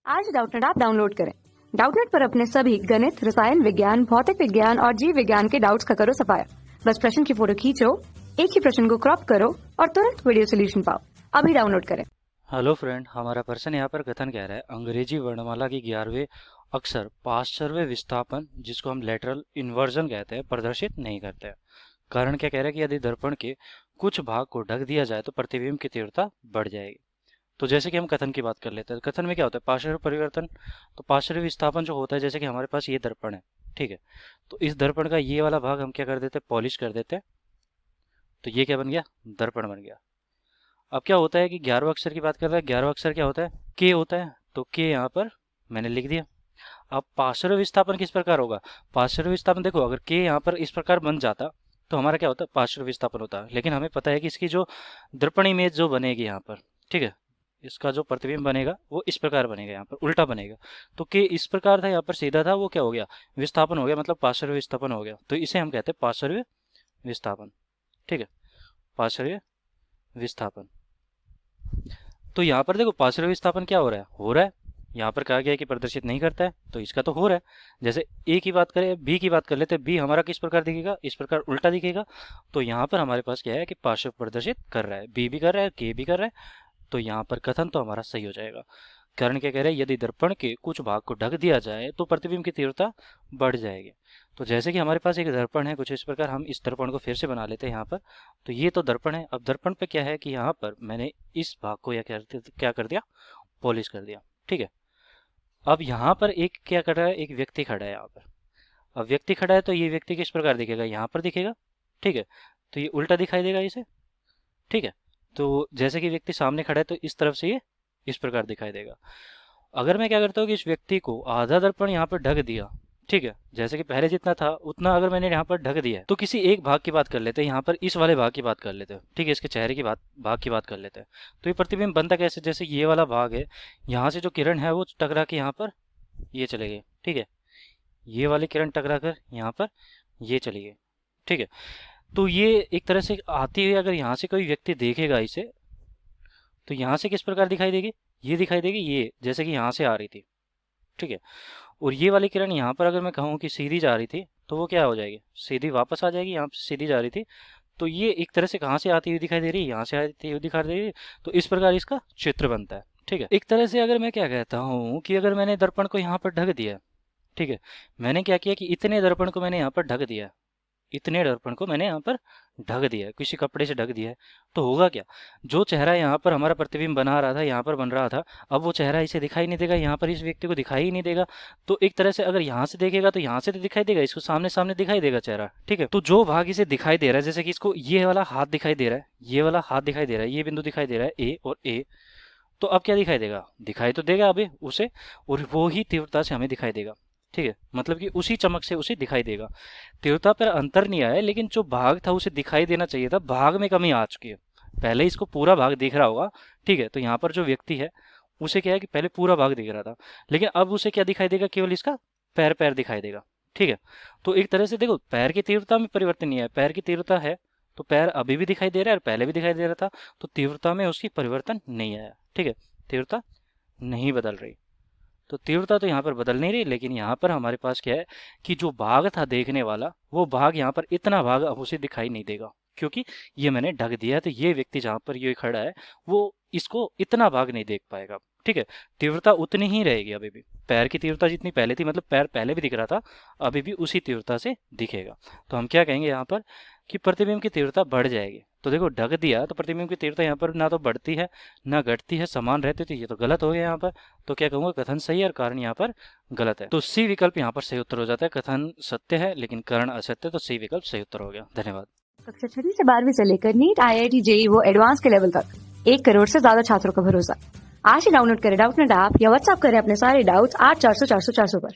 आज Doubtnut app download करें। Doubtnut पर अपने सभी गणित, रसायन विज्ञान, भौतिक विज्ञान और जीव विज्ञान के डाउट्स का करो सफाया। बस प्रश्न की फोटो खींचो, एक ही प्रश्न को क्रॉप करो और तुरंत वीडियो सोल्यूशन पाओ। अभी डाउनलोड करें। हेलो फ्रेंड, हमारा पर्सन यहाँ पर कथन कह रहा है अंग्रेजी वर्णमाला की 11वें अक्षर पार्श्व विस्थापन, जिसको हम लेटरल इन्वर्जन कहते हैं, प्रदर्शित नहीं करते हैं। कारण क्या कह रहा है कि यदि दर्पण के कुछ भाग को ढक दिया जाए तो प्रतिबिंब की तीव्रता बढ़ जाएगी। तो जैसे कि हम कथन की बात कर लेते हैं, कथन में क्या होता है, पार्श्व परिवर्तन। तो पार्श्व विस्थापन जो होता है, जैसे कि हमारे पास ये दर्पण है, ठीक है, तो इस दर्पण का ये वाला भाग हम क्या कर देते हैं, पॉलिश कर देते हैं। तो ये क्या बन गया, दर्पण बन गया। अब क्या होता है कि 11वें अक्षर की बात कर रहे हैं, 11वां अक्षर क्या होता है, के होता है। तो के यहाँ पर मैंने लिख दिया। अब पार्श्व विस्थापन किस प्रकार होगा, पार्श्व विस्थापन देखो, अगर के यहाँ पर इस प्रकार बन जाता तो हमारा क्या होता है, पार्श्व विस्थापन होता है। लेकिन हमें पता है कि इसकी जो दर्पण इमेज जो बनेगी यहाँ पर, ठीक है, इसका जो प्रतिबिंब बनेगा वो इस प्रकार बनेगा, यहाँ पर उल्टा बनेगा। तो के इस प्रकार था, यहाँ पर सीधा था, वो क्या हो गया, विस्थापन हो गया, मतलब पार्श्व विस्थापन हो गया। तो इसे हम कहते हैं पार्श्व विस्थापन, ठीक है, पार्श्व विस्थापन। तो यहाँ पर देखो पार्श्व विस्थापन क्या हो रहा है, यहाँ पर कहा गया है कि प्रदर्शित नहीं करता है, तो इसका तो हो रहा है। जैसे ए की बात करें, बी की बात कर लेते हैं, बी हमारा किस प्रकार दिखेगा, इस प्रकार उल्टा दिखेगा। तो यहाँ पर हमारे पास क्या है कि पार्श्व प्रदर्शित कर रहा है, बी भी कर रहा है, के भी कर रहा है। तो यहाँ पर कथन तो हमारा सही हो जाएगा। कारण क्या कह रहे हैं, यदि दर्पण के कुछ भाग को ढक दिया जाए तो प्रतिबिंब की तीव्रता बढ़ जाएगी। तो जैसे कि हमारे पास एक दर्पण है, कुछ इस प्रकार हम इस दर्पण को फिर से बना लेते हैं यहाँ पर। तो ये तो दर्पण है। अब दर्पण पे क्या है कि यहाँ पर मैंने इस भाग को क्या कर दिया, पॉलिश कर दिया, ठीक है। अब यहाँ पर एक क्या कर रहा है, एक व्यक्ति खड़ा है यहाँ पर। अब व्यक्ति खड़ा है तो ये व्यक्ति किस प्रकार दिखेगा, यहाँ पर दिखेगा, ठीक है। तो ये उल्टा दिखाई देगा इसे, ठीक है। तो जैसे कि व्यक्ति सामने खड़ा है तो इस तरफ से ये इस प्रकार दिखाई देगा। अगर मैं क्या करता हूँ कि इस व्यक्ति को आधा दर्पण यहाँ पर ढक दिया, ठीक है, जैसे कि पहले जितना था उतना अगर मैंने यहाँ पर ढक दिया है, तो किसी एक भाग की बात कर लेते हैं, यहाँ पर इस वाले भाग की बात कर लेते हैं, ठीक है, इसके चेहरे की भाग की बात कर लेते हैं। तो ये प्रतिबिंब बनता कैसे, जैसे ये वाला भाग है, यहाँ से जो किरण है वो टकरा के यहाँ पर ये चले गए, ठीक है, ये वाली किरण टकरा कर यहाँ पर ये चली गई, ठीक है। तो ये एक तरह से आती हुई अगर यहाँ से कोई व्यक्ति देखेगा इसे, तो यहाँ से किस प्रकार दिखाई देगी, ये दिखाई देगी, ये जैसे कि यहाँ से आ रही थी, ठीक है। और ये वाली किरण यहाँ पर अगर मैं कहूँ कि सीधी जा रही थी तो वो क्या हो जाएगी, सीधी वापस आ जाएगी, यहाँ से सीधी जा रही थी। तो ये एक तरह से कहाँ से आती हुई दिखाई दे रही है, यहाँ से आती हुई दिखाई दे रही है। तो इस प्रकार इसका चित्र बनता है, ठीक है। एक तरह से अगर मैं क्या कहता हूँ कि अगर मैंने दर्पण को यहाँ पर ढक दिया, ठीक है, मैंने क्या किया कि इतने दर्पण को मैंने यहाँ पर ढक दिया, इतने दर्पण को मैंने यहाँ पर ढक दिया है, किसी कपड़े से ढक दिया है। तो होगा क्या, जो चेहरा यहाँ पर हमारा प्रतिबिंब बना रहा था, यहाँ पर बन रहा था, अब वो चेहरा इसे दिखाई नहीं देगा, यहाँ पर इस व्यक्ति को दिखाई ही नहीं देगा। तो एक तरह से अगर यहाँ से देखेगा तो यहाँ से तो दिखाई देगा, इसको सामने सामने दिखाई देगा चेहरा, ठीक है। तो जो भाग इसे दिखाई दे रहा है, जैसे कि इसको ये वाला हाथ दिखाई दे रहा है, ये वाला हाथ दिखाई दे रहा है, ये बिंदु दिखाई दे रहा है ए और ए, तो अब क्या दिखाई देगा, दिखाई तो देगा अभी उसे, और वो ही तीव्रता से हमें दिखाई देगा, ठीक है। मतलब कि उसी चमक से उसे दिखाई देगा। तीव्रता पर अंतर नहीं आया, लेकिन जो भाग था उसे दिखाई देना चाहिए था, भाग में कमी आ चुकी है। पहले इसको पूरा भाग दिख रहा होगा, ठीक है। तो यहाँ पर जो व्यक्ति है उसे क्या है कि पहले पूरा भाग दिख रहा था, लेकिन अब उसे क्या दिखाई देगा, केवल इसका पैर पैर दिखाई देगा, ठीक है। तो एक तरह से देखो, पैर की तीव्रता में परिवर्तन नहीं है, पैर की तीव्रता है तो पैर अभी भी दिखाई दे रहा है और पहले भी दिखाई दे रहा था, तो तीव्रता में उसकी परिवर्तन नहीं आया, ठीक है, तीव्रता नहीं बदल रही। तो तीव्रता तो यहाँ पर बदल नहीं रही, लेकिन यहाँ पर हमारे पास क्या है कि जो भाग था देखने वाला, वो भाग यहाँ पर इतना भाग अब उसे दिखाई नहीं देगा, क्योंकि ये मैंने ढक दिया है। तो ये व्यक्ति जहाँ पर ये खड़ा है वो इसको इतना भाग नहीं देख पाएगा, ठीक है। तीव्रता उतनी ही रहेगी अभी भी, पैर की तीव्रता जितनी पहले थी, मतलब पैर पहले भी दिख रहा था, अभी भी उसी तीव्रता से दिखेगा। तो हम क्या कहेंगे यहाँ पर कि प्रतिबिंब की तीव्रता बढ़ जाएगी। तो देखो, ढक दिया तो प्रतिबिंब की तीव्रता यहाँ पर ना तो बढ़ती है ना घटती है, समान रहती थी, ये तो गलत हो गया यहाँ पर। तो क्या कहूँगा, कथन सही है और कारण यहाँ पर गलत है। तो सी विकल्प यहाँ पर सही उत्तर हो जाता है। कथन सत्य है लेकिन कारण असत्य, तो सी विकल्प सही उत्तर हो गया। धन्यवाद। कक्षा 6 से 12वीं से लेकर नीट, IIT, JEE वो एडवांस के लेवल तक 1 करोड़ से ज्यादा छात्रों का भरोसा। आज ही डाउनलोड करें डाउटनेट ऐप या व्हाट्सएप करें अपने सारे डाउट्स 8400 400 400 पर।